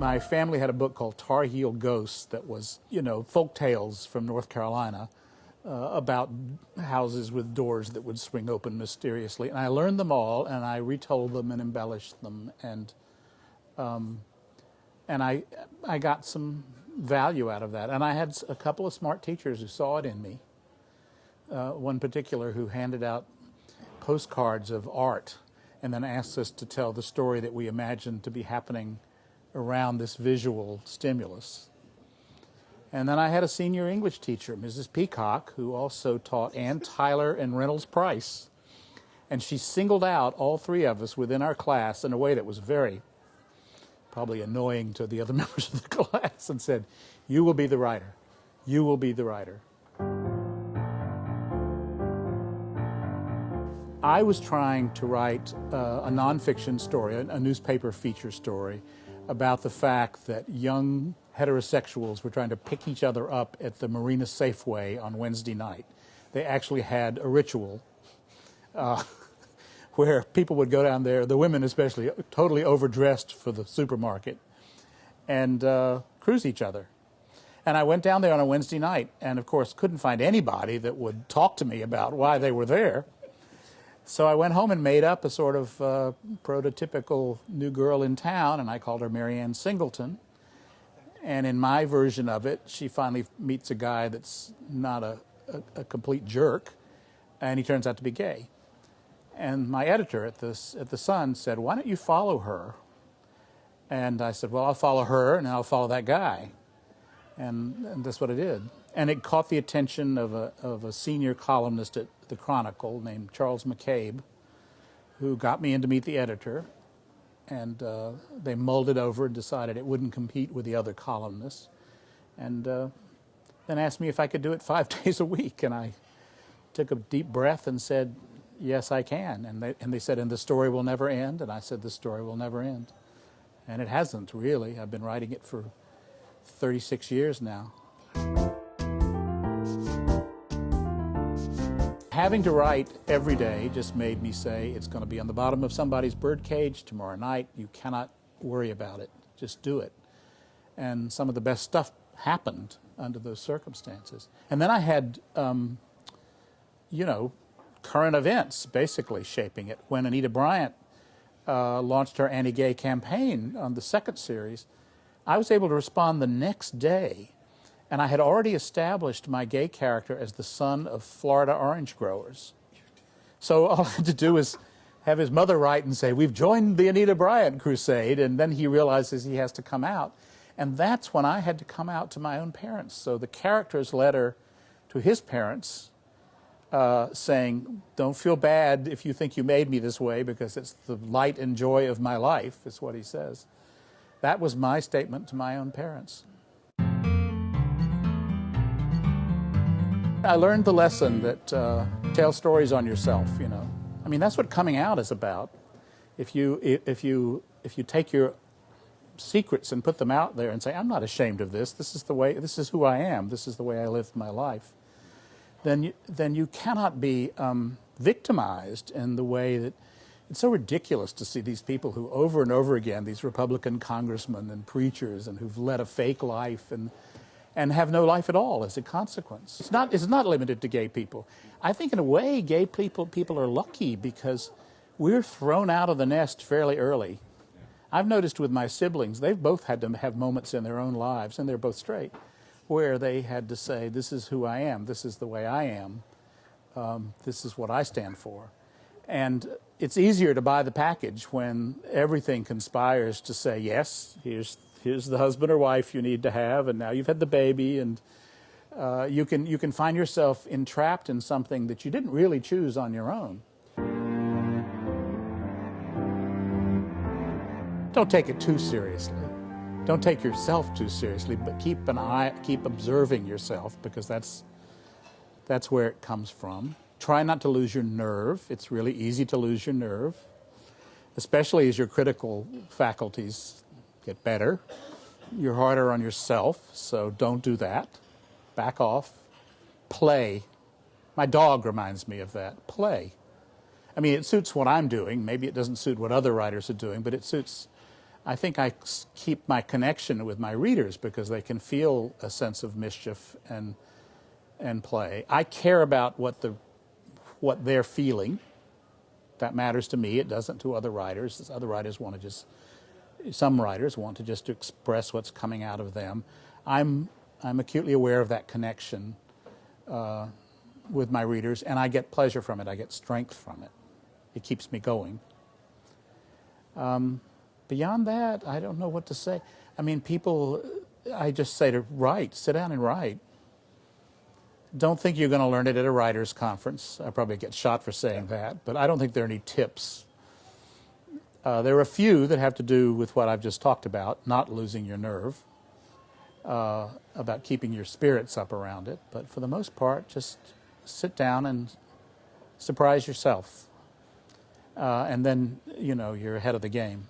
my family had a book called Tar Heel Ghosts that was, you know, folk tales from North Carolina about houses with doors that would swing open mysteriously. And I learned them all, and I retold them and embellished them, and I got some value out of that. And I had a couple of smart teachers who saw it in me. One particular who handed out postcards of art and then asked us to tell the story that we imagined to be happening around this visual stimulus. And then I had a senior English teacher, Mrs. Peacock, who also taught Ann Tyler and Reynolds Price. And she singled out all three of us within our class in a way that was very probably annoying to the other members of the class, and said, "You will be the writer. You will be the writer." I was trying to write a nonfiction story, a newspaper feature story, about the fact that young heterosexuals were trying to pick each other up at the Marina Safeway on Wednesday night. They actually had a ritual where people would go down there, the women especially, totally overdressed for the supermarket, and cruise each other. And I went down there on a Wednesday night and, of course, couldn't find anybody that would talk to me about why they were there. So I went home and made up a sort of prototypical new girl in town, and I called her Marianne Singleton. And in my version of it, she finally meets a guy that's not a complete jerk, and he turns out to be gay. And my editor at the Sun said, "Why don't you follow her?" And I said, "Well, I'll follow her, and I'll follow that guy." And that's what I did. And it caught the attention of a senior columnist at the Chronicle named Charles McCabe, who got me in to meet the editor. And they mulled it over and decided it wouldn't compete with the other columnists. And then asked me if I could do it 5 days a week. And I took a deep breath and said, "Yes, I can." And they said, "And the story will never end?" And I said, "The story will never end." And it hasn't, really. I've been writing it for 36 years now. Having to write every day just made me say, it's going to be on the bottom of somebody's birdcage tomorrow night. You cannot worry about it. Just do it. And some of the best stuff happened under those circumstances. And then I had, you know, current events basically shaping it. When Anita Bryant launched her anti-gay campaign on the second series, I was able to respond the next day. And I had already established my gay character as the son of Florida orange growers. So all I had to do was have his mother write and say, "We've joined the Anita Bryant crusade," and then he realizes he has to come out. And that's when I had to come out to my own parents. So the character's letter to his parents saying, "Don't feel bad if you think you made me this way, because it's the light and joy of my life," is what he says. That was my statement to my own parents. I learned the lesson that tell stories on yourself, you know. I mean, that's what coming out is about. If you take your secrets and put them out there and say, "I'm not ashamed of this. This is who I am. This is the way I live my life," then you cannot be victimized in the way that it's so ridiculous to see these people who over and over again, these Republican congressmen and preachers, and who've led a fake life and have no life at all as a consequence. It's not limited to gay people. I think in a way gay people are lucky because we're thrown out of the nest fairly early. I've noticed with my siblings, they've both had to have moments in their own lives, and they're both straight, where they had to say, "This is who I am, this is the way I am, this is what I stand for." And it's easier to buy the package when everything conspires to say, "Yes, here's the husband or wife you need to have, and now you've had the baby," and you can find yourself entrapped in something that you didn't really choose on your own. Don't take it too seriously. Don't take yourself too seriously, but keep observing yourself, because that's where it comes from. Try not to lose your nerve. It's really easy to lose your nerve, especially as your critical faculties get better. You're harder on yourself, so don't do that. Back off. Play. My dog reminds me of that. Play. I mean, it suits what I'm doing. Maybe it doesn't suit what other writers are doing, but it suits I think I keep my connection with my readers because they can feel a sense of mischief and play. I care about what they're feeling. That matters to me. It doesn't to other writers. Other writers want to just, some writers want to just express what's coming out of them. I'm acutely aware of that connection with my readers, and I get pleasure from it. I get strength from it. It keeps me going. Beyond that, I don't know what to say. I mean, people, I just say to write, sit down and write. Don't think you're going to learn it at a writer's conference. I probably get shot for saying that, but I don't think there are any tips. There are a few that have to do with what I've just talked about, not losing your nerve, about keeping your spirits up around it. But for the most part, just sit down and surprise yourself. And then, you're ahead of the game.